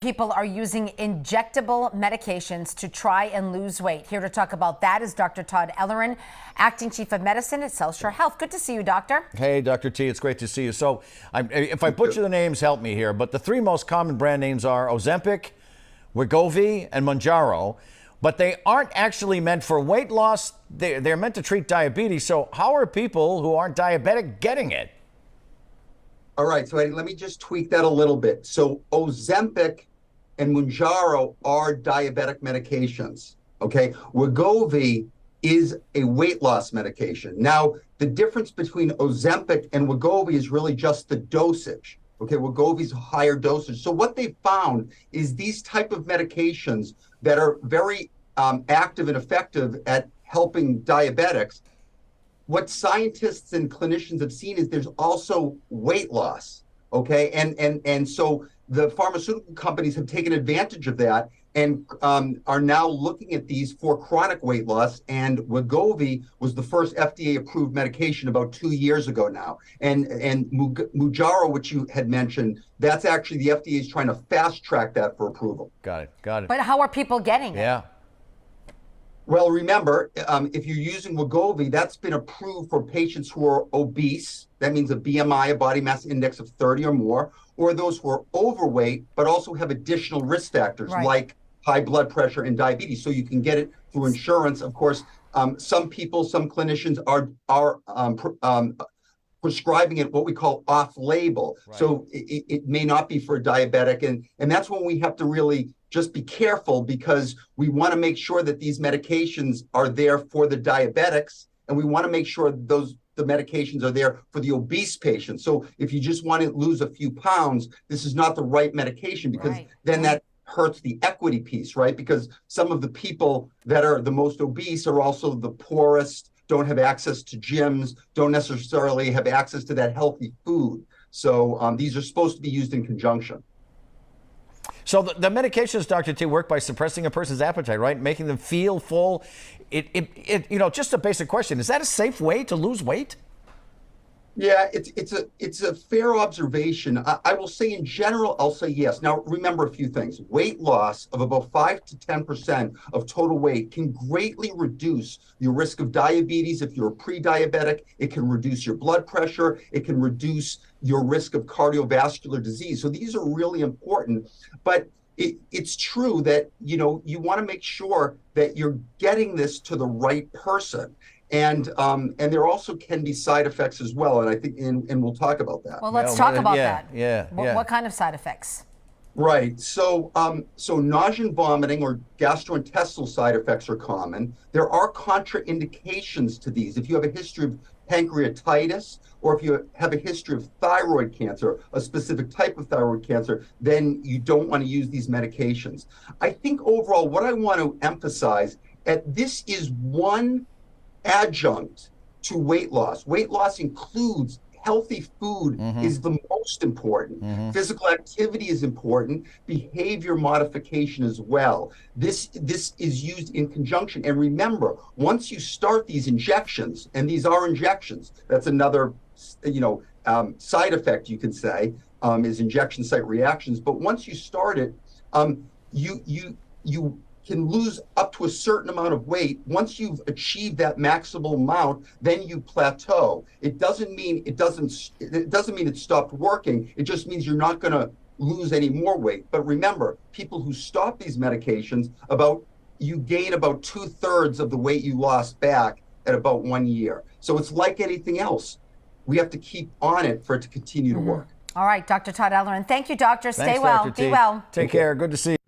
People are using injectable medications to try and lose weight. Here to talk about that is Dr. Todd Ellerin, Acting Chief of Medicine at SellSure Health. Good to see you, Doctor. Hey, Dr. T, it's great to see you. So if I butcher the names, help me here, but the three most common brand names are Ozempic, Wegovy, and Mounjaro, but they aren't actually meant for weight loss. They're meant to treat diabetes. So how are people who aren't diabetic getting it? All right, so Eddie, let me just tweak that a little bit. So Ozempic and Mounjaro are diabetic medications, okay? Wegovy is a weight loss medication. Now, the difference between Ozempic and Wegovy is really just the dosage, okay? Wegovy's a higher dosage. So what they found is these type of medications that are very active and effective at helping diabetics, what scientists and clinicians have seen is there's also weight loss, okay? And so the pharmaceutical companies have taken advantage of that and are now looking at these for chronic weight loss. And Wegovy was the first FDA-approved medication about 2 years ago now. And Mounjaro, which you had mentioned, that's actually the FDA is trying to fast-track that for approval. Got it. But how are people getting it? Yeah. Well, remember, if you're using Wegovy, that's been approved for patients who are obese. That means a BMI, a body mass index of 30 or more, or those who are overweight, but also have additional risk factors like high blood pressure and diabetes. So you can get it through insurance. Of course, some people, some clinicians are prescribing it what we call off-label. So it may not be for a diabetic. And that's when we have to really just be careful, because we want to make sure that these medications are there for the diabetics, and we want to make sure the medications are there for the obese patients. So if you just want to lose a few pounds, this is not the right medication, because then that hurts the equity piece, right? Because some of the people that are the most obese are also the poorest, don't have access to gyms, don't necessarily have access to that healthy food. So these are supposed to be used in conjunction. So the medications, Dr. T, work by suppressing a person's appetite, right? Making them feel full. Just a basic question. Is that a safe way to lose weight? Yeah, it's a fair observation. I will say in general, I'll say yes. Now, remember a few things. Weight loss of about 5 to 10% of total weight can greatly reduce your risk of diabetes if you're pre-diabetic. It can reduce your blood pressure. It can reduce your risk of cardiovascular disease. So these are really important. But it's true that, you want to make sure that you're getting this to the right person. And there also can be side effects as well. And I think, and we'll talk about that. Well, let's talk about that. Yeah. What kind of side effects? Right. So nausea and vomiting or gastrointestinal side effects are common. There are contraindications to these. If you have a history of pancreatitis, or if you have a history of thyroid cancer, a specific type of thyroid cancer, then you don't want to use these medications. I think overall, what I want to emphasize, this is one adjunct to weight loss. Weight loss includes healthy food is the most important. Physical activity is important. Behavior modification as well. This is used in conjunction. And remember, once you start these injections, and these are injections, that's another side effect you could say, is injection site reactions. But once you start it, you can lose up to a certain amount of weight. Once you've achieved that maximal amount, then you plateau. It doesn't mean it stopped working. It just means you're not going to lose any more weight. But remember, people who stop these medications, you gain about 2/3 of the weight you lost back at about 1 year. So it's like anything else. We have to keep on it for it to continue to work. All right, Dr. Todd Ellerin. Thank you, doctor. Thanks, Stay well. Dr. T. Be well. Take care. Good to see you.